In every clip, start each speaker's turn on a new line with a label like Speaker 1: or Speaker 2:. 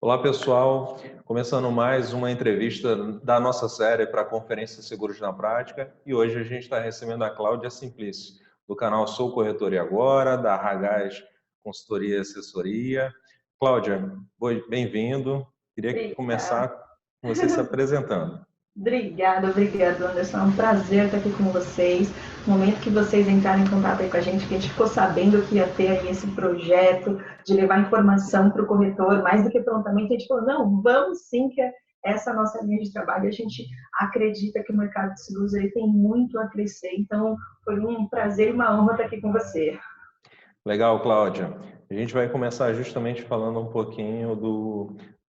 Speaker 1: Olá, pessoal. Começando mais uma entrevista da nossa série para a Conferência Seguros na Prática. E hoje a gente está recebendo a Cláudia Simplice, do canal Sou Corretor e Agora, da Ragaz Consultoria e Assessoria. Cláudia, bem-vindo. Queria começar
Speaker 2: Obrigada.
Speaker 1: com você se apresentando.
Speaker 2: Obrigada, Anderson. É um prazer estar aqui com vocês. No momento que vocês entraram em contato aí com a gente ficou sabendo que ia ter aí esse projeto de levar informação para o corretor, mais do que prontamente, a gente falou, não, vamos sim, que essa é a nossa linha de trabalho. A gente acredita que o mercado de seguros ele tem muito a crescer. Então, foi um prazer e uma honra estar aqui com você.
Speaker 1: Legal, Cláudia. A gente vai começar justamente falando um pouquinho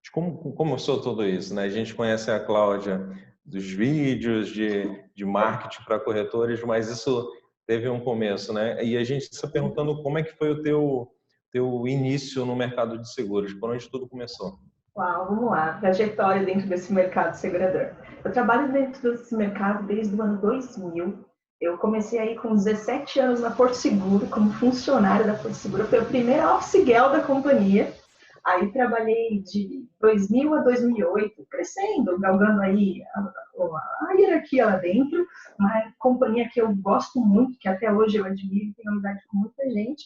Speaker 1: de como começou tudo isso, né? A gente conhece a Cláudia dos vídeos de marketing para corretores, mas isso teve um começo, né? E a gente está perguntando como é que foi o teu início no mercado de seguros, por onde tudo começou.
Speaker 2: Uau, vamos lá, trajetória dentro desse mercado segurador. Eu trabalho dentro desse mercado desde o ano 2000. Eu comecei aí com 17 anos na Porto Seguro, como funcionária da Porto Seguro. Foi a primeira office girl da companhia. Aí trabalhei de 2000 a 2008, crescendo, galgando aí a hierarquia lá dentro. Uma companhia que eu gosto muito, que até hoje eu admiro, tenho amizade com muita gente.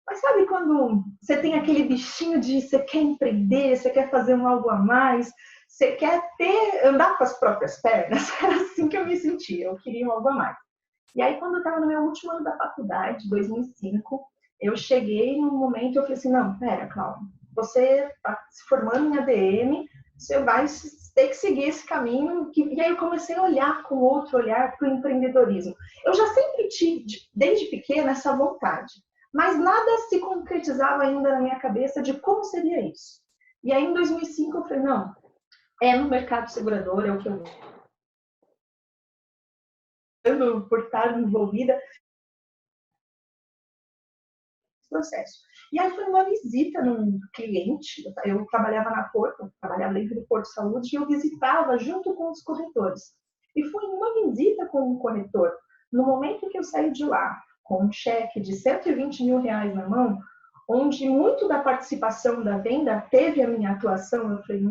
Speaker 2: Mas sabe quando você tem aquele bichinho de você quer empreender, você quer fazer algo a mais, você quer andar com as próprias pernas? Era assim que eu me sentia, eu queria algo a mais. E aí, quando eu estava no meu último ano da faculdade, 2005, eu cheguei num momento, eu falei assim, não, pera, Cláudia, você está se formando em ADM, você vai ter que seguir esse caminho. E aí eu comecei a olhar com outro olhar para o empreendedorismo. Eu já sempre tive, desde pequena, essa vontade, mas nada se concretizava ainda na minha cabeça de como seria isso. E aí, em 2005, eu falei, não, é no mercado segurador, é o que eu por estar envolvida nesse processo. E aí foi uma visita num cliente, eu trabalhava na Porto, trabalhava dentro do Porto Saúde, e eu visitava junto com os corretores. E foi uma visita com um corretor. No momento que eu saí de lá, com um cheque de 120 mil reais na mão, onde muito da participação da venda teve a minha atuação, eu falei,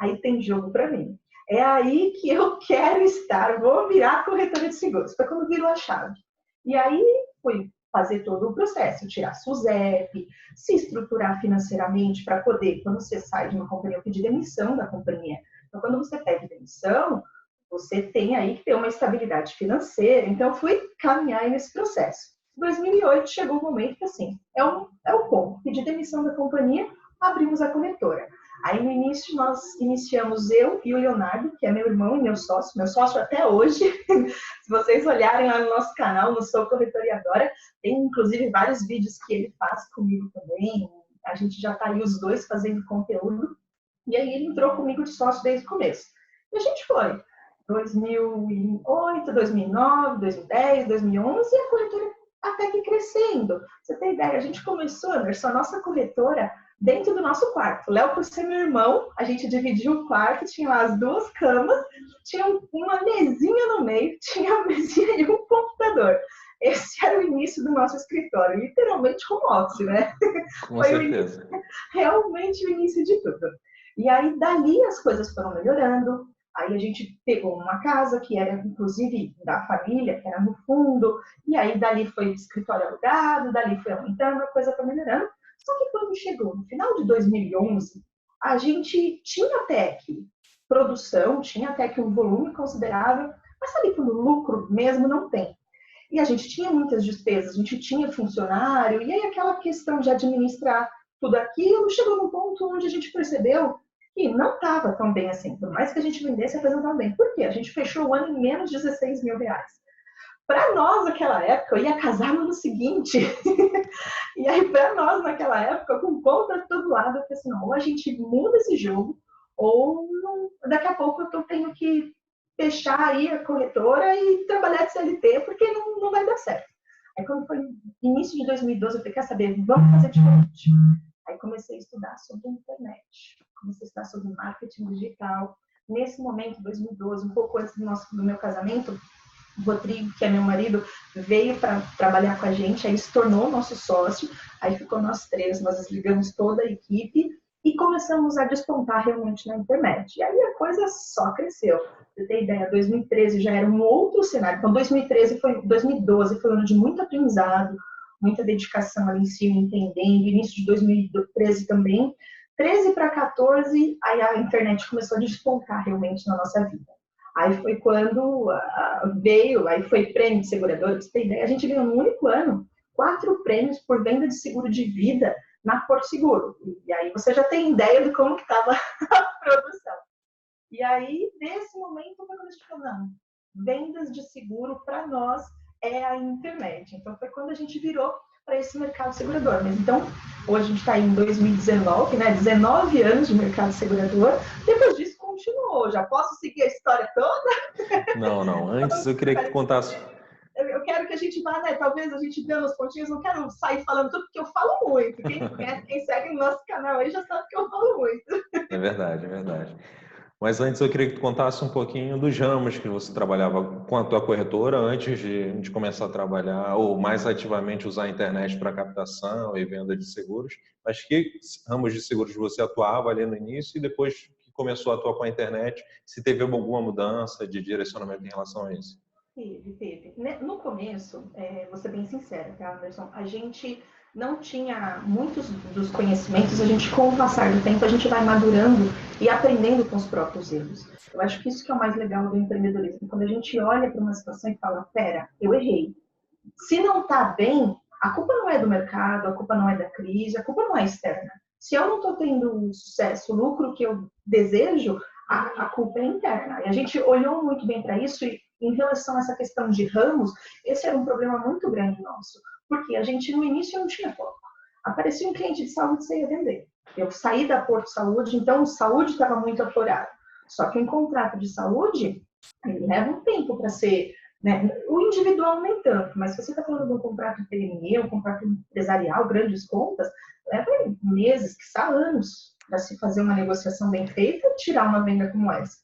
Speaker 2: aí tem jogo para mim. É aí que eu quero estar, vou virar corretora de seguros. Foi quando virou a chave. E aí fui fazer todo o processo, tirar SUSEP, se estruturar financeiramente para poder, quando você sai de uma companhia, eu pedi demissão da companhia. Então, quando você pede demissão, você tem aí que ter uma estabilidade financeira. Então, fui caminhar nesse processo. Em 2008, chegou o momento que, assim, é o ponto. Pedi demissão da companhia, abrimos a corretora. Aí, no início, nós iniciamos eu e o Leonardo, que é meu irmão e meu sócio até hoje. Se vocês olharem lá no nosso canal, no Sou Corretor e Agora, tem, inclusive, vários vídeos que ele faz comigo também. A gente já está aí os dois fazendo conteúdo. E aí, ele entrou comigo de sócio desde o começo. E a gente foi. 2008, 2009, 2010, 2011, e a corretora até que crescendo. Você tem ideia? A gente começou, Anderson, a nossa corretora dentro do nosso quarto. Léo, por ser meu irmão, a gente dividiu o quarto, tinha lá as duas camas, tinha uma mesinha no meio, tinha a mesinha e um computador. Esse era o início do nosso escritório, literalmente home office, né?
Speaker 1: Com certeza.
Speaker 2: Realmente o início de tudo. E aí, dali, as coisas foram melhorando. Aí a gente pegou uma casa que era, inclusive, da família, que era no fundo, e aí dali foi escritório alugado, dali foi aumentando, a coisa foi melhorando. Só que quando chegou no final de 2011, a gente tinha até que produção, tinha até que um volume considerável, mas sabe quando o lucro mesmo não tem. E a gente tinha muitas despesas, a gente tinha funcionário, e aí aquela questão de administrar tudo aquilo chegou num ponto onde a gente percebeu que não estava tão bem assim. Por mais que a gente vendesse, a coisa não estava bem. Por quê? A gente fechou o ano em menos de 16 mil reais. Para nós, naquela época, eu ia casar no ano seguinte. E aí, para nós, naquela época, com conta de todo lado, eu falei assim, não, ou a gente muda esse jogo, ou daqui a pouco eu tenho que fechar aí a corretora e trabalhar de CLT, porque não vai dar certo. Aí, quando foi início de 2012, eu falei, quer saber, vamos fazer diferente. Aí comecei a estudar sobre a internet, comecei a estudar sobre marketing digital. Nesse momento, 2012, um pouco antes do meu casamento, o Rodrigo, que é meu marido, veio para trabalhar com a gente, aí se tornou nosso sócio, aí ficou nós três, nós desligamos toda a equipe e começamos a despontar realmente na internet. E aí a coisa só cresceu. Você tem ideia, 2013 já era um outro cenário. Então 2012 foi um ano de muito aprendizado, muita dedicação ali em cima, entendendo. Início de 2013 também. 13 para 14, aí a internet começou a despontar realmente na nossa vida. Aí foi quando veio, aí foi prêmio de seguradora, pra você ter ideia, a gente ganhou no único ano 4 prêmios por venda de seguro de vida na Porto Seguro. E aí você já tem ideia de como que estava a produção. E aí, nesse momento, foi quando a gente falou, não, vendas de seguro para nós é a internet. Então foi quando a gente virou para esse mercado segurador. Mas então, hoje a gente está em 2019, né? 19 anos de mercado segurador. Depois disso, continuou. Já posso seguir a história toda?
Speaker 1: Não. Antes eu queria que tu contasse.
Speaker 2: Eu quero que a gente vá, né? Talvez a gente dê nos pontinhos. Não quero sair falando tudo, porque eu falo muito. Quem segue o nosso canal aí já sabe que eu falo muito.
Speaker 1: É verdade. Mas antes eu queria que tu contasse um pouquinho dos ramos que você trabalhava com a tua corretora antes de começar a trabalhar ou mais ativamente usar a internet para captação e venda de seguros. Mas que ramos de seguros você atuava ali no início e depois que começou a atuar com a internet, se teve alguma mudança de direcionamento em relação a isso?
Speaker 2: Teve. No começo, vou ser bem sincera, tá, Anderson? A gente não tinha muitos dos conhecimentos, a gente, com o passar do tempo, a gente vai madurando e aprendendo com os próprios erros. Eu acho que isso que é o mais legal do empreendedorismo, quando a gente olha para uma situação e fala, pera, eu errei. Se não está bem, a culpa não é do mercado, a culpa não é da crise, a culpa não é externa. Se eu não estou tendo o sucesso, o lucro que eu desejo, a culpa é interna. E a gente olhou muito bem para isso e, em relação a essa questão de ramos, esse era um problema muito grande nosso. Porque a gente, no início, não tinha foco. Aparecia um cliente de saúde, você ia vender. Eu saí da Porto Saúde, então saúde estava muito aflorado. Só que um contrato de saúde, ele leva um tempo para ser, né? O individual nem tanto, mas se você está falando de um contrato PME, um contrato empresarial, grandes contas, leva meses, quiçá anos, para se fazer uma negociação bem feita e tirar uma venda como essa.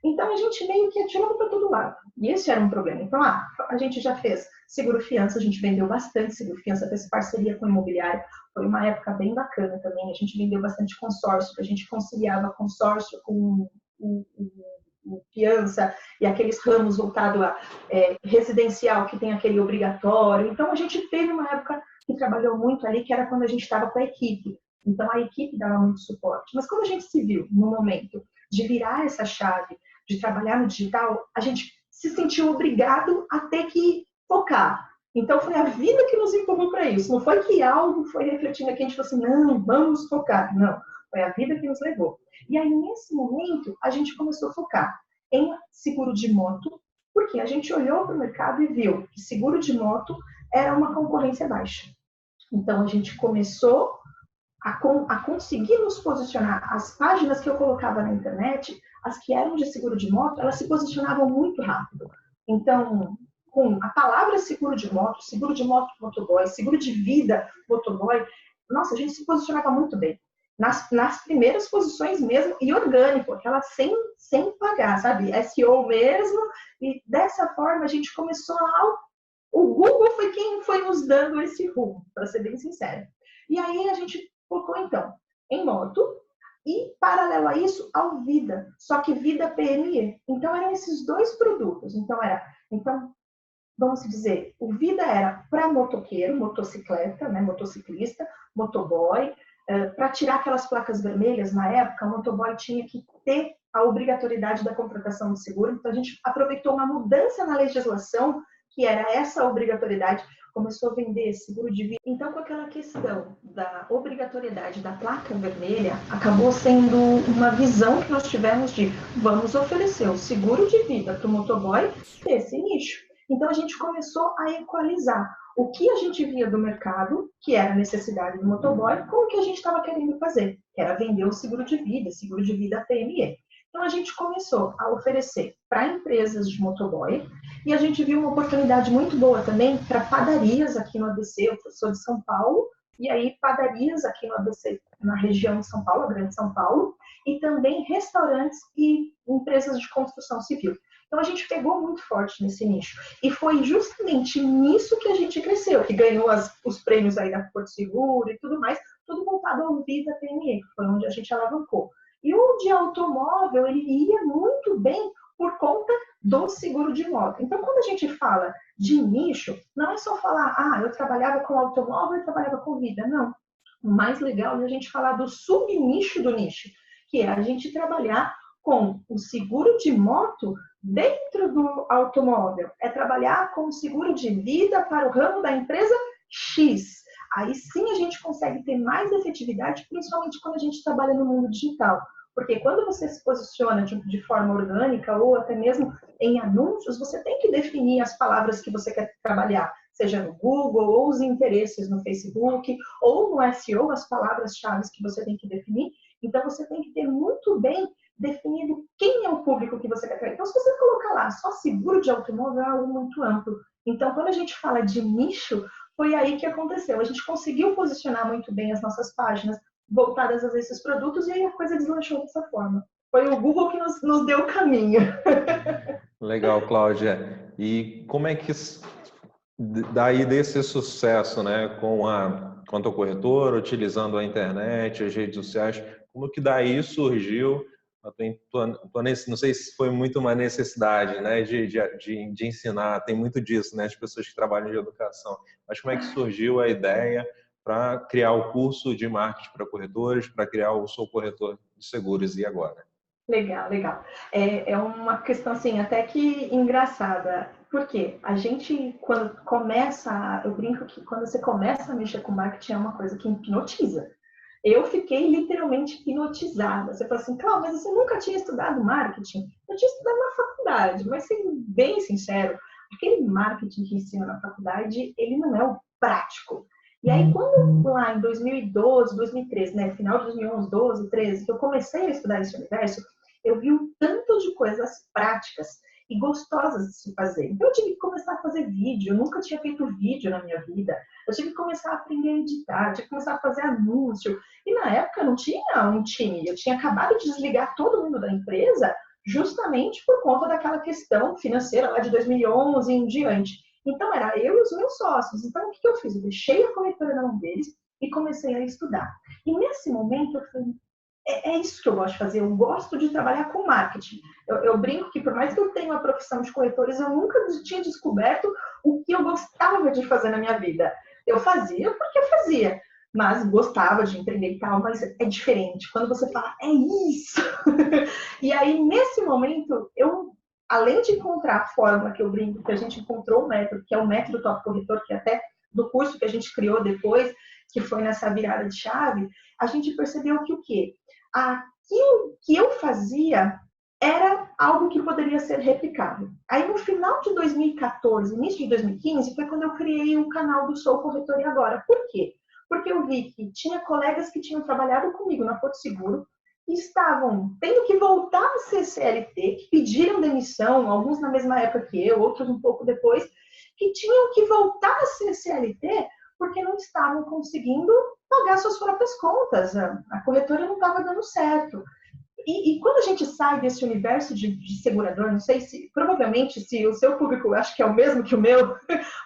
Speaker 2: Então, a gente meio que atirou para todo lado. E esse era um problema. Então, a gente já fez seguro-fiança, a gente vendeu bastante seguro-fiança, fez parceria com o imobiliário. Foi uma época bem bacana também. A gente vendeu bastante consórcio, a gente conciliava consórcio com o fiança e aqueles ramos voltados a residencial, que tem aquele obrigatório. Então, a gente teve uma época que trabalhou muito ali, que era quando a gente estava com a equipe. Então, a equipe dava muito suporte. Mas quando a gente se viu no momento de virar essa chave, de trabalhar no digital, a gente se sentiu obrigado a ter que focar. Então, foi a vida que nos empurrou para isso. Não foi que algo foi refletindo aqui, a gente falou assim, não, vamos focar. Não, foi a vida que nos levou. E aí, nesse momento, a gente começou a focar em seguro de moto, porque a gente olhou para o mercado e viu que seguro de moto era uma concorrência baixa. Então, a gente começou a conseguir nos posicionar. As páginas que eu colocava na internet, as que eram de seguro de moto, elas se posicionavam muito rápido. Então, com a palavra seguro de moto motoboy, seguro de vida motoboy, nossa, a gente se posicionava muito bem. Nas primeiras posições mesmo, e orgânico, aquela sem pagar, sabe? SEO mesmo, e dessa forma a gente começou o Google foi quem foi nos dando esse rumo, para ser bem sincero. E aí a gente focou, então, em moto e, paralelo a isso, ao Vida. Só que Vida PME. Então, eram esses dois produtos. Então, vamos dizer, o Vida era para motoqueiro, motocicleta, né, motociclista, motoboy. Para tirar aquelas placas vermelhas, na época, o motoboy tinha que ter a obrigatoriedade da contratação de seguro. Então, a gente aproveitou uma mudança na legislação, que era essa obrigatoriedade, começou a vender seguro de vida. Então, com aquela questão da obrigatoriedade da placa vermelha, acabou sendo uma visão que nós tivemos de vamos oferecer o seguro de vida para o motoboy desse nicho. Então, a gente começou a equalizar o que a gente via do mercado, que era a necessidade do motoboy, com o que a gente estava querendo fazer, que era vender o seguro de vida PME. Então, a gente começou a oferecer para empresas de motoboy e a gente viu uma oportunidade muito boa também para padarias aqui no ABC. Eu sou de São Paulo, e aí padarias aqui no ABC, na região de São Paulo, a Grande São Paulo, e também restaurantes e empresas de construção civil. Então, a gente pegou muito forte nesse nicho. E foi justamente nisso que a gente cresceu, que ganhou os prêmios aí da Porto Seguro e tudo mais, tudo voltado ao Visa PME, que foi onde a gente alavancou. E o de automóvel, ele ia muito bem por conta do seguro de moto. Então, quando a gente fala de nicho, não é só falar, eu trabalhava com automóvel e trabalhava com vida. Não. O mais legal é a gente falar do subnicho do nicho, que é a gente trabalhar com o seguro de moto dentro do automóvel. É trabalhar com o seguro de vida para o ramo da empresa X. Aí sim a gente consegue ter mais efetividade, principalmente quando a gente trabalha no mundo digital. Porque quando você se posiciona de forma orgânica ou até mesmo em anúncios, você tem que definir as palavras que você quer trabalhar, seja no Google, ou os interesses no Facebook, ou no SEO, as palavras-chave que você tem que definir. Então, você tem que ter muito bem definido quem é o público que você quer atrair. Então, se você colocar lá só seguro de automóvel, é algo muito amplo. Então, quando a gente fala de nicho, foi aí que aconteceu. A gente conseguiu posicionar muito bem as nossas páginas voltadas a esses produtos e aí a coisa deslanchou dessa forma. Foi o Google que nos deu o caminho.
Speaker 1: Legal, Cláudia. E como é que daí desse sucesso, né, com a corretora, utilizando a internet, as redes sociais, como que daí surgiu, não sei se foi muito uma necessidade, né, de ensinar, tem muito disso, né, as pessoas que trabalham de educação, mas como é que surgiu a ideia para criar o curso de marketing para corretores, para criar o Sou Corretor de Seguros, e agora?
Speaker 2: Legal, legal. É uma questão, assim, até que engraçada. Por quê? A gente, quando começa, eu brinco que quando você começa a mexer com marketing é uma coisa que hipnotiza. Eu fiquei literalmente hipnotizada. Você fala assim, Cláudia, mas você nunca tinha estudado marketing? Eu tinha estudado na faculdade, mas sendo bem sincero, aquele marketing que ensina na faculdade, ele não é o prático. E aí, quando lá em 2012, 2013, né, final de 2011, 12, 13, que eu comecei a estudar esse universo, eu vi um tanto de coisas práticas e gostosas de se fazer. Então, eu tive que começar a fazer vídeo. Eu nunca tinha feito vídeo na minha vida. Eu tive que começar a aprender a editar, tive que começar a fazer anúncio. E na época não tinha um time. Eu tinha acabado de desligar todo mundo da empresa justamente por conta daquela questão financeira lá de 2011 em diante. Então, era eu e os meus sócios. Então, o que eu fiz? Eu deixei a corretora na mão deles e comecei a estudar. E nesse momento, eu falei, é isso que eu gosto de fazer. Eu gosto de trabalhar com marketing. Eu brinco que, por mais que eu tenha uma profissão de corretores, eu nunca tinha descoberto o que eu gostava de fazer na minha vida. Eu fazia porque eu fazia, mas gostava de empreender e tal, mas é diferente. Quando você fala, é isso! E aí, nesse momento, eu, além de encontrar a fórmula que eu brinco, que a gente encontrou o método, que é o método Top Corretor, que até do curso que a gente criou depois, que foi nessa virada de chave, a gente percebeu que o quê? Aquilo que eu fazia era algo que poderia ser replicado. Aí, no final de 2014, início de 2015, foi quando eu criei o canal do Sou Corretor e Agora. Por quê? Porque eu vi que tinha colegas que tinham trabalhado comigo na Porto Seguro e estavam tendo que voltar a ser CLT, que pediram demissão, alguns na mesma época que eu, outros um pouco depois, que tinham que voltar a ser CLT porque não estavam conseguindo pagar suas próprias contas. A corretora não estava dando certo. E quando a gente sai desse universo de segurador, não sei se, provavelmente, se o seu público, acho que é o mesmo que o meu,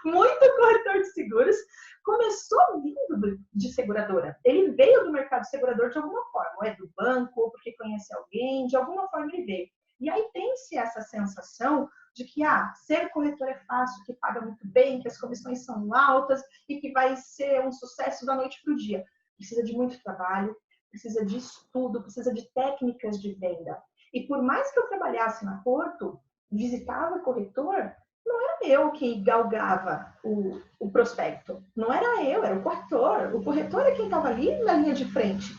Speaker 2: muito corretor de seguros começou vindo de seguradora. Ele veio do mercado segurador de alguma forma, ou é do banco, ou porque conhece alguém, de alguma forma ele veio. E aí tem-se essa sensação de que ser corretor é fácil, que paga muito bem, que as comissões são altas e que vai ser um sucesso da noite para o dia. Precisa de muito trabalho, precisa de estudo, precisa de técnicas de venda. E por mais que eu trabalhasse na Porto, visitava corretor, não era eu que galgava o prospecto. Não era eu, era o corretor. O corretor é quem estava ali na linha de frente.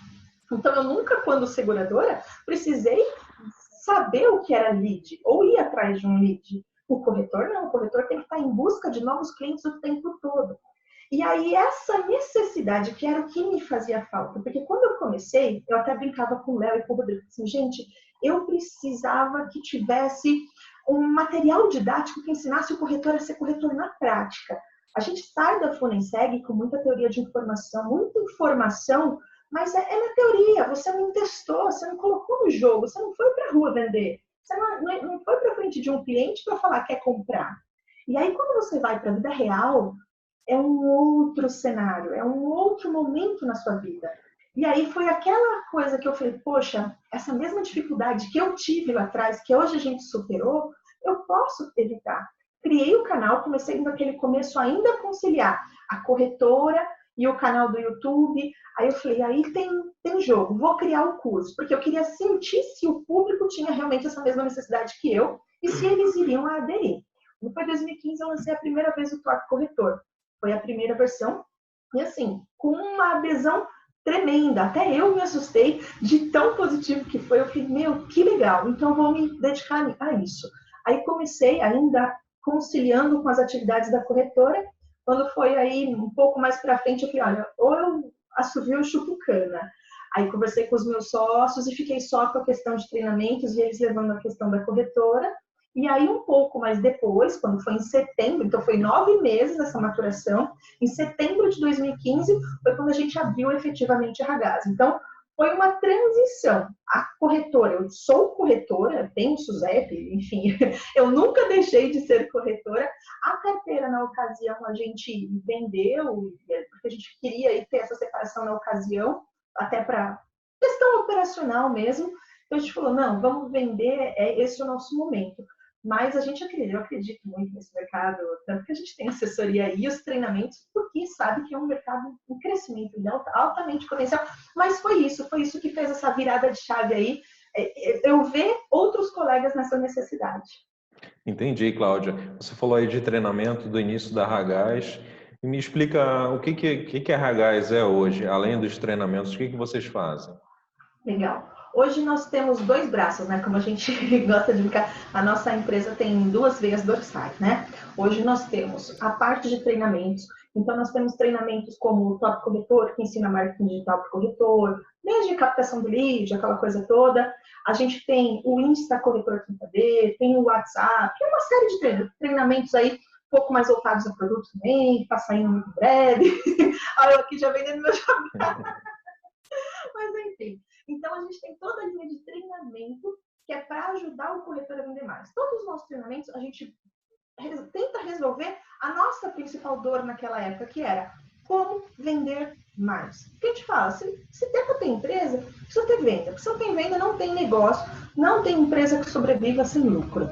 Speaker 2: Então, eu nunca, quando seguradora, precisei saber o que era lead ou ir atrás de um lead. O corretor não, o corretor tem que estar em busca de novos clientes o tempo todo. E aí, essa necessidade, que era o que me fazia falta, porque quando eu comecei, eu até brincava com o Léo e com o Rodrigo, assim, gente, eu precisava que tivesse um material didático que ensinasse o corretor a ser corretor na prática. A gente sai da Funenseg com muita teoria de informação, muita informação, mas é na teoria, você não testou, você não colocou no jogo, você não foi para a rua vender, você não foi para frente de um cliente para falar que quer comprar. E aí, quando você vai para a vida real, é um outro cenário, é um outro momento na sua vida. E aí foi aquela coisa que eu falei, poxa, essa mesma dificuldade que eu tive lá atrás, que hoje a gente superou, eu posso evitar. Criei o canal, comecei naquele começo ainda a conciliar a corretora e o canal do YouTube. Aí eu falei, aí tem jogo, vou criar o curso, porque eu queria sentir se o público tinha realmente essa mesma necessidade que eu e se eles iriam aderir. Não foi 2015, eu lancei a primeira vez o Torque Corretor. Foi a primeira versão. E assim, com uma adesão tremenda. Até eu me assustei de tão positivo que foi. Eu falei, meu, que legal. Então, eu vou me dedicar a isso. Aí comecei ainda conciliando com as atividades da corretora. Quando foi aí um pouco mais para frente, eu falei, olha, ou eu assovio ou chupo cana. Aí conversei com os meus sócios e fiquei só com a questão de treinamentos e eles levando a questão da corretora. E aí, um pouco mais depois, quando foi em setembro, então foi 9 meses essa maturação, em setembro de 2015 foi quando a gente abriu efetivamente a Ragaz. Então, foi uma transição. A corretora, eu sou corretora, tenho SUSEP, enfim, eu nunca deixei de ser corretora. A carteira, na ocasião, a gente vendeu, porque a gente queria ter essa separação na ocasião, até para questão operacional mesmo. Então, a gente falou, não, vamos vender, esse é o nosso momento. Mas a gente acredita, eu acredito muito nesse mercado, tanto que a gente tem assessoria e os treinamentos, porque sabe que é um mercado em crescimento, altamente potencial. Mas foi isso que fez essa virada de chave aí, eu ver outros colegas nessa necessidade.
Speaker 1: Entendi, Cláudia. Você falou aí de treinamento do início da Ragaz. E me explica o que a Ragaz é hoje, além dos treinamentos, o que vocês fazem?
Speaker 2: Legal. Hoje nós temos 2 braços, né? Como a gente gosta de brincar, a nossa empresa tem 2 veias dorsais, né? Hoje nós temos a parte de treinamentos. Então, nós temos treinamentos como o Top Corretor, que ensina marketing digital para o corretor, desde captação do lead, aquela coisa toda. A gente tem o Insta Corretor 30D, tem o WhatsApp, tem uma série de treinamentos aí, um pouco mais voltados a produto também, está saindo muito em breve. Olha, eu aqui já vendendo meu jabá. Mas, enfim. Então, a gente tem toda a linha de treinamento que é para ajudar o corretor a vender mais. Todos os nossos treinamentos, a gente tenta resolver a nossa principal dor naquela época, que era como vender mais. O que a gente fala? Se tem para ter empresa, precisa ter venda. Porque se não tem venda, não tem negócio, não tem empresa que sobreviva sem lucro.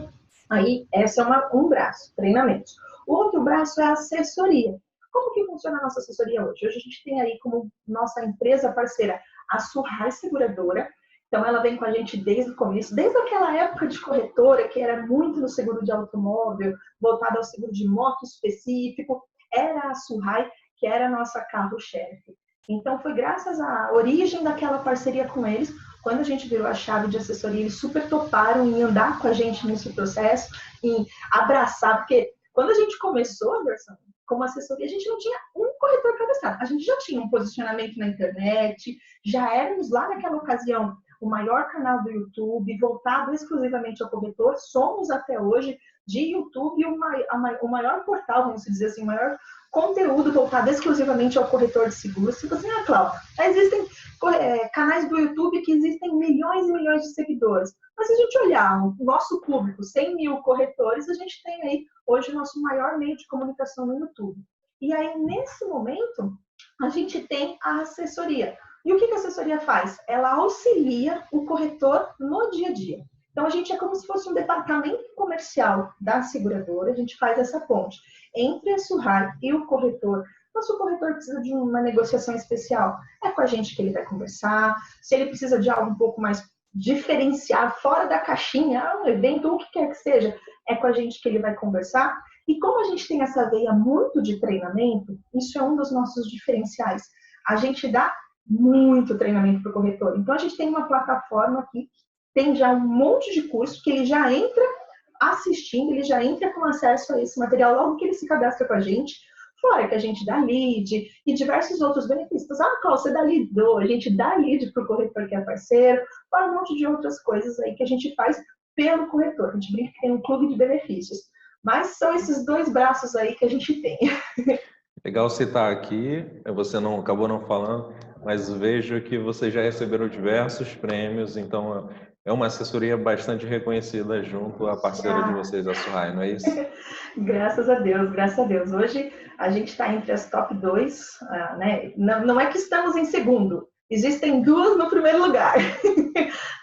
Speaker 2: Aí, esse é um braço, treinamentos. O outro braço é a assessoria. Como que funciona a nossa assessoria hoje? Hoje a gente tem aí como nossa empresa parceira a Surrai Seguradora. Então, ela vem com a gente desde o começo, desde aquela época de corretora, que era muito no seguro de automóvel, voltada ao seguro de moto específico, era a Surrai, que era a nossa carro-chefe. Então, foi graças à origem daquela parceria com eles, quando a gente virou a chave de assessoria, eles super toparam em andar com a gente nesse processo, em abraçar, porque quando a gente começou, Anderson, como assessoria, a gente não tinha um corretor cadastrado. A gente já tinha um posicionamento na internet, já éramos lá naquela ocasião o maior canal do YouTube, voltado exclusivamente ao corretor. Somos até hoje de YouTube o maior portal, vamos dizer assim, o maior conteúdo voltado exclusivamente ao corretor de seguros. Se você, Cláudia, já existem canais do YouTube que existem milhões e milhões de seguidores. Mas se a gente olhar o nosso público, 100 mil corretores, a gente tem aí hoje o nosso maior meio de comunicação no YouTube. E aí, nesse momento, a gente tem a assessoria. E o que a assessoria faz? Ela auxilia o corretor no dia a dia. Então, a gente é como se fosse um departamento comercial da seguradora, a gente faz essa ponte entre a Surrai e o corretor. Então, se o corretor precisa de uma negociação especial, é com a gente que ele vai conversar. Se ele precisa de algo um pouco mais diferenciado, fora da caixinha, um evento, o que quer que seja, é com a gente que ele vai conversar. E como a gente tem essa veia muito de treinamento, isso é um dos nossos diferenciais. A gente dá muito treinamento para o corretor. Então, a gente tem uma plataforma aqui, tem já um monte de curso que ele já entra assistindo, ele já entra com acesso a esse material logo que ele se cadastra com a gente. Fora que a gente dá lead e diversos outros benefícios. Cláudia, você dá lead? A gente dá lead para o corretor que é parceiro, fora um monte de outras coisas aí que a gente faz pelo corretor. A gente brinca que tem um clube de benefícios. Mas são esses 2 braços aí que a gente tem.
Speaker 1: Legal citar aqui, você acabou não falando, mas vejo que vocês já receberam diversos prêmios, então é uma assessoria bastante reconhecida junto à parceira de vocês, a Suhai, não é isso?
Speaker 2: Graças a Deus, graças a Deus. Hoje a gente está entre as top 2, né? Não é que estamos em segundo, existem duas no primeiro lugar.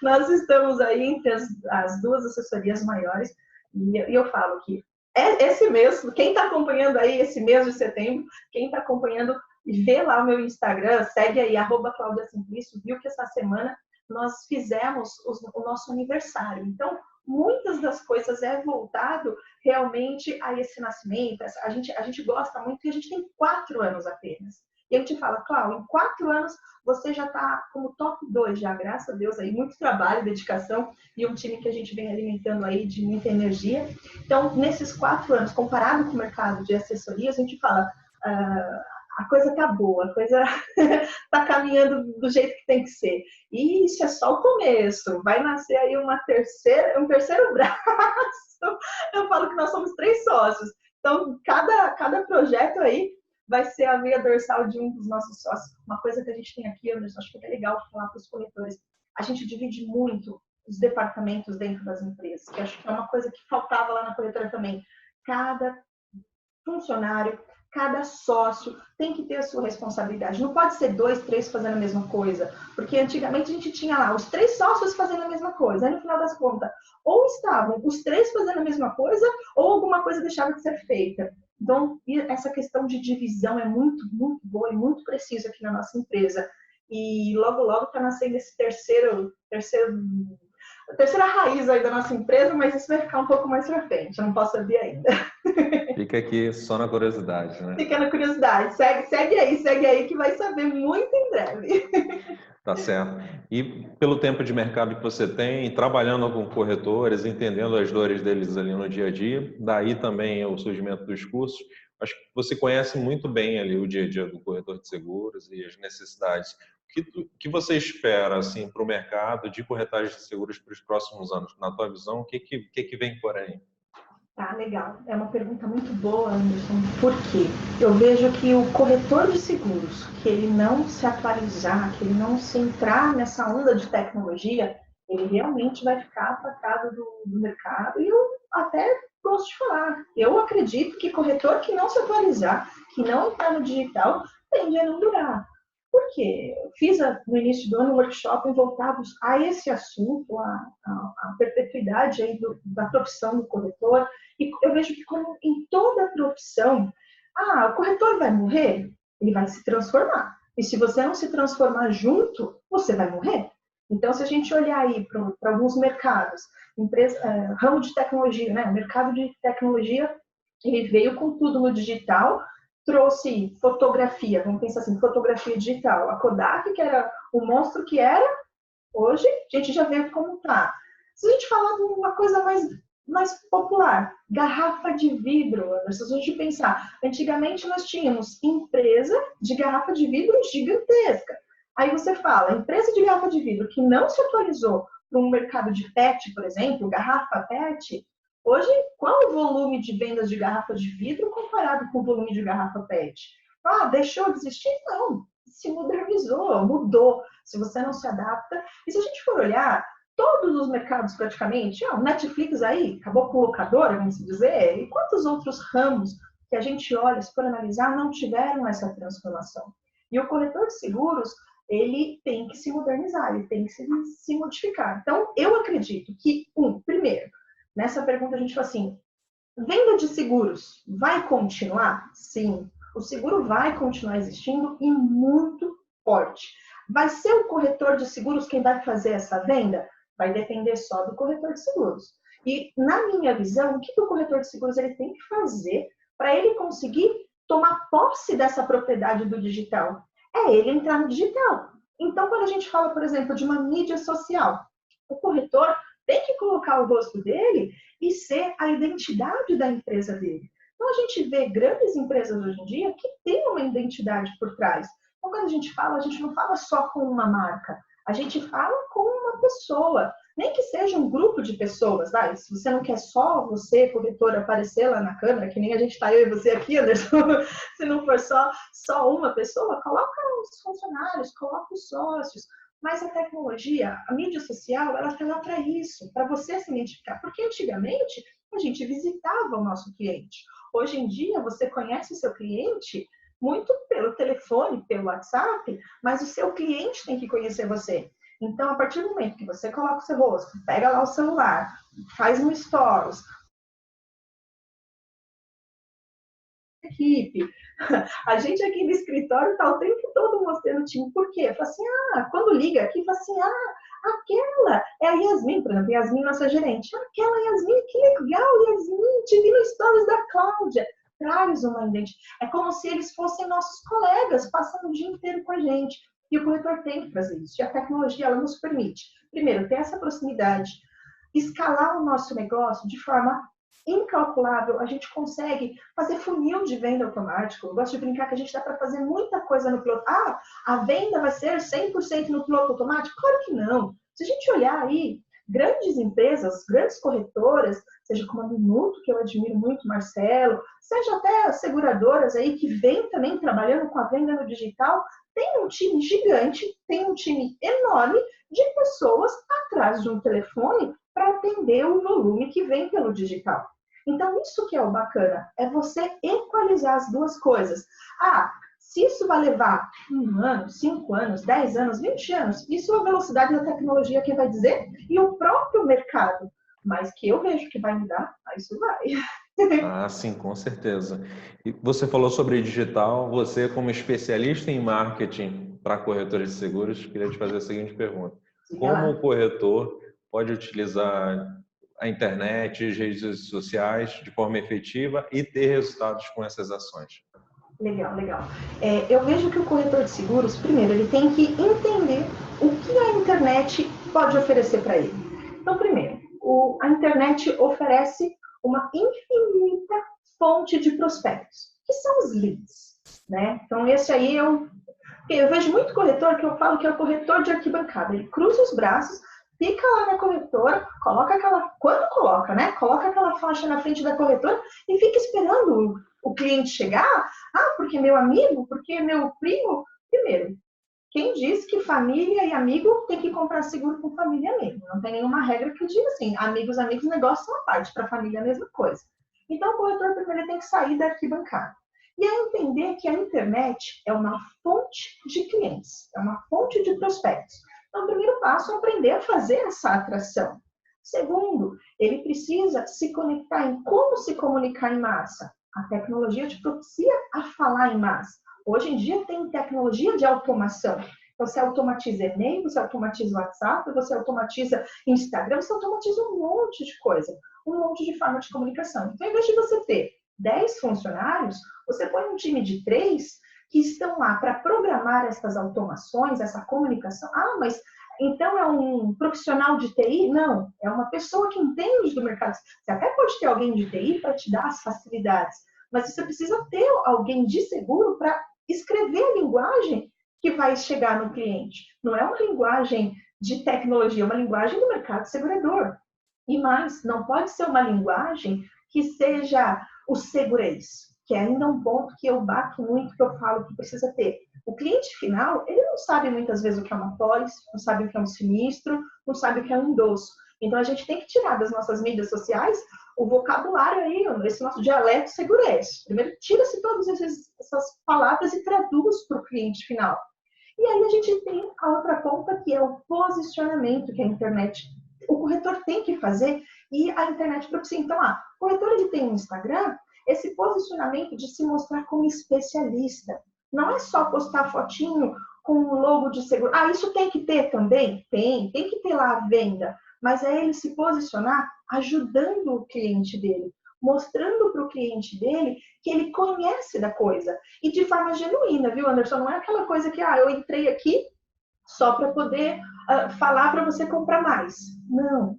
Speaker 2: Nós estamos aí entre as duas assessorias maiores e eu falo que esse mês, quem está acompanhando aí esse mês de setembro, quem está acompanhando, vê lá o meu Instagram, segue aí, @ClaudiaSimplício, viu que essa semana nós fizemos o nosso aniversário. Então, muitas das coisas é voltado realmente a esse nascimento. A gente gosta muito e a gente tem 4 anos apenas. E a gente fala, Cláudio, em 4 anos você já está como top 2 já, graças a Deus, aí muito trabalho, dedicação e um time que a gente vem alimentando aí de muita energia. Então, nesses 4 anos, comparado com o mercado de assessoria, a gente fala, a coisa tá boa, a coisa tá caminhando do jeito que tem que ser. E isso é só o começo, vai nascer aí um terceiro braço. Eu falo que nós somos 3 sócios. Então, cada projeto aí vai ser a veia dorsal de um dos nossos sócios. Uma coisa que a gente tem aqui, Anderson, acho que é legal falar para os corretores, a gente divide muito os departamentos dentro das empresas, que acho que é uma coisa que faltava lá na corretora também. Cada funcionário, cada sócio tem que ter a sua responsabilidade. Não pode ser 2, 3 fazendo a mesma coisa, porque antigamente a gente tinha lá os 3 sócios fazendo a mesma coisa. Aí no final das contas, ou estavam os 3 fazendo a mesma coisa, ou alguma coisa deixava de ser feita. Então, essa questão de divisão é muito, muito boa e muito precisa aqui na nossa empresa. E logo, logo está nascendo esse a terceira raiz aí da nossa empresa, mas isso vai ficar um pouco mais pra frente, eu não posso abrir ainda.
Speaker 1: Fica aqui só na curiosidade, né?
Speaker 2: Fica na curiosidade, segue aí que vai saber muito em breve.
Speaker 1: Tá certo. E pelo tempo de mercado que você tem, trabalhando com corretores, entendendo as dores deles ali no dia a dia, daí também o surgimento dos cursos, acho que você conhece muito bem ali o dia a dia do corretor de seguros e as necessidades. O que você espera assim para o mercado de corretagem de seguros para os próximos anos? Na tua visão, o que vem por aí?
Speaker 2: Tá, legal. É uma pergunta muito boa, Anderson. Por quê? Eu vejo que o corretor de seguros, que ele não se atualizar, que ele não se entrar nessa onda de tecnologia, ele realmente vai ficar afastado do mercado. E eu até gosto de falar. Eu acredito que corretor que não se atualizar, que não entrar no digital, tende a não durar. Por quê? Eu fiz no início do ano um workshop voltados a esse assunto, a perpetuidade aí da profissão do corretor. E eu vejo que, como em toda profissão, o corretor vai morrer, ele vai se transformar. E se você não se transformar junto, você vai morrer. Então, se a gente olhar aí para alguns mercados, ramo de tecnologia, né? O mercado de tecnologia, ele veio com tudo no digital, trouxe fotografia, vamos pensar assim, fotografia digital. A Kodak, que era o monstro que era, hoje a gente já vê como está. Se a gente falar de uma coisa mais popular, garrafa de vidro, se a gente pensar, antigamente nós tínhamos empresa de garrafa de vidro gigantesca. Aí você fala, empresa de garrafa de vidro que não se atualizou para um mercado de PET, por exemplo, garrafa PET, hoje, qual o volume de vendas de garrafa de vidro comparado com o volume de garrafa PET? Deixou de existir? Não, se modernizou, mudou. Se você não se adapta, e se a gente for olhar, todos os mercados praticamente, o Netflix aí, acabou com locadora, vamos dizer, e quantos outros ramos que a gente olha, se for analisar, não tiveram essa transformação. E o corretor de seguros, ele tem que se modernizar, ele tem que se modificar. Então, eu acredito que, primeiro, nessa pergunta a gente fala assim, venda de seguros vai continuar? Sim, o seguro vai continuar existindo e muito forte. Vai ser o corretor de seguros quem vai fazer essa venda? Vai depender só do corretor de seguros. E, na minha visão, o que o corretor de seguros ele tem que fazer para ele conseguir tomar posse dessa propriedade do digital? É ele entrar no digital. Então, quando a gente fala, por exemplo, de uma mídia social, o corretor tem que colocar o rosto dele e ser a identidade da empresa dele. Então, a gente vê grandes empresas hoje em dia que têm uma identidade por trás. Então, quando a gente não fala só com uma marca, a gente fala com uma pessoa, nem que seja um grupo de pessoas, tá? Se você não quer só você, corretor, aparecer lá na câmera, que nem a gente está eu e você aqui, Anderson, se não for só uma pessoa, coloca os funcionários, coloca os sócios, Mas a tecnologia, a mídia social, ela está lá para isso, para você se identificar. Porque antigamente a gente visitava o nosso cliente. Hoje em dia você conhece o seu cliente muito pelo telefone, pelo WhatsApp, mas o seu cliente tem que conhecer você. Então, a partir do momento que você coloca o seu rosto, pega lá o celular, faz um stories, equipe. A gente aqui no escritório está o tempo todo mostrando o time. Por quê? Fala assim, quando liga aqui, fala assim, aquela é a Yasmin, por exemplo, Yasmin, nossa gerente. Aquela Yasmin, que legal, Yasmin, te vi no stories da Cláudia. Traz uma identidade. É como se eles fossem nossos colegas, passando o dia inteiro com a gente. E o corretor tem que fazer isso. E a tecnologia, ela nos permite, primeiro, ter essa proximidade, escalar o nosso negócio de forma incalculável. A gente consegue fazer funil de venda automático. Eu gosto de brincar que a gente dá para fazer muita coisa no piloto. A venda vai ser 100% no piloto automático? Claro que não. Se a gente olhar aí, grandes empresas, grandes corretoras, seja como a Minuto, que eu admiro muito, Marcelo, seja até as seguradoras aí que vêm também trabalhando com a venda no digital, tem um time gigante, tem um time enorme de pessoas atrás de um telefone para atender o volume que vem pelo digital. Então, isso que é o bacana, é você equalizar as duas coisas. Se isso vai levar 1 ano, 5 anos, 10 anos, 20 anos, isso é a velocidade da tecnologia que vai dizer e o próprio mercado. Mas que eu vejo que vai mudar, isso vai.
Speaker 1: Sim, com certeza. E você falou sobre digital, você como especialista em marketing para corretores de seguros, queria te fazer a seguinte pergunta. Como o corretor pode utilizar a internet, as redes sociais de forma efetiva e ter resultados com essas ações?
Speaker 2: Legal, legal. Eu vejo que o corretor de seguros, primeiro, ele tem que entender o que a internet pode oferecer para ele. Então, primeiro, a internet oferece uma infinita fonte de prospectos, que são os leads, né? Então, esse aí eu vejo muito corretor que eu falo que é o corretor de arquibancada. Ele cruza os braços, fica lá na corretora, quando coloca, né? Coloca aquela faixa na frente da corretora e fica esperando o cliente chegar. Porque meu amigo, porque meu primo. Primeiro, quem diz que família e amigo tem que comprar seguro com família e amigo? Não tem nenhuma regra que diga assim, amigos, negócio à parte, para família é a mesma coisa. Então, o corretor primeiro tem que sair da arquibancada. E a entender que a internet é uma fonte de clientes, é uma fonte de prospectos. Então, o primeiro passo é aprender a fazer essa atração. Segundo, ele precisa se conectar em como se comunicar em massa. A tecnologia te propicia a falar em massa. Hoje em dia tem tecnologia de automação. Você automatiza e-mail, você automatiza WhatsApp, você automatiza Instagram, você automatiza um monte de coisa, um monte de forma de comunicação. Então, em vez de você ter 10 funcionários, você põe um time de 3 que estão lá para programar essas automações, essa comunicação. Mas então é um profissional de TI? Não, é uma pessoa que entende do mercado. Você até pode ter alguém de TI para te dar as facilidades, mas você precisa ter alguém de seguro para escrever a linguagem que vai chegar no cliente. Não é uma linguagem de tecnologia, é uma linguagem do mercado segurador. E mais, não pode ser uma linguagem que seja o segurez, que é ainda um ponto que eu bato muito, que eu falo que precisa ter. O cliente final, ele não sabe muitas vezes o que é uma pólice, não sabe o que é um sinistro, não sabe o que é um endosso. Então, a gente tem que tirar das nossas mídias sociais o vocabulário aí, esse nosso dialeto segurez. Primeiro, tira-se todas essas palavras e traduz para o cliente final. E aí a gente tem a outra ponta, que é o posicionamento que a internet, o corretor tem que fazer e a internet propicia. Então, o corretor ele tem um Instagram, esse posicionamento de se mostrar como especialista. Não é só postar fotinho com o logo de seguro. Isso tem que ter também? Tem que ter lá a venda. Mas é ele se posicionar ajudando o cliente dele, mostrando para o cliente dele que ele conhece da coisa. E de forma genuína, viu, Anderson? Não é aquela coisa que, eu entrei aqui só para poder falar para você comprar mais. Não,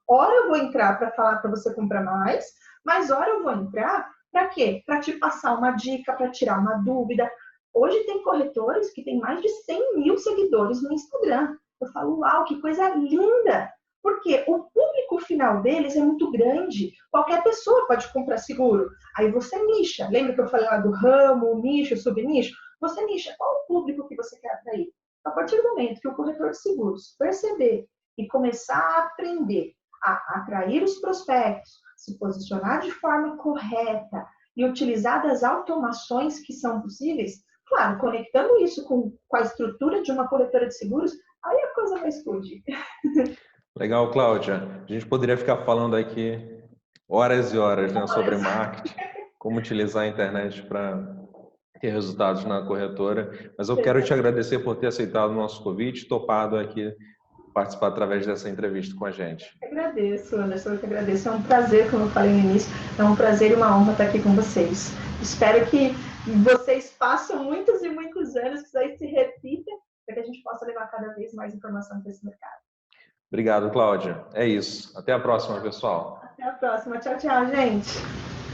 Speaker 2: hora eu vou entrar para falar para você comprar mais, mas hora eu vou entrar para quê? Para te passar uma dica, para tirar uma dúvida. Hoje tem corretores que têm mais de 100 mil seguidores no Instagram. Eu falo, uau, que coisa linda! Porque o público final deles é muito grande. Qualquer pessoa pode comprar seguro. Aí você nicha. Lembra que eu falei lá do ramo, nicho, subnicho? Você nicha. Qual o público que você quer atrair? A partir do momento que o corretor de seguros perceber e começar a aprender a atrair os prospectos, se posicionar de forma correta e utilizar das automações que são possíveis, claro, conectando isso com a estrutura de uma corretora de seguros, aí a coisa vai explodir.
Speaker 1: Legal, Cláudia. A gente poderia ficar falando aqui horas e horas, né, sobre marketing, como utilizar a internet para ter resultados na corretora. Mas eu quero te agradecer por ter aceitado o nosso convite, topado aqui participar através dessa entrevista com a gente.
Speaker 2: Eu agradeço, Anderson, eu que agradeço. É um prazer, como eu falei no início, é um prazer e uma honra estar aqui com vocês. Espero que vocês façam muitos e muitos anos, que isso aí se repita, para que a gente possa levar cada vez mais informação para esse mercado.
Speaker 1: Obrigado, Cláudia. É isso. Até a próxima, pessoal.
Speaker 2: Até a próxima. Tchau, tchau, gente.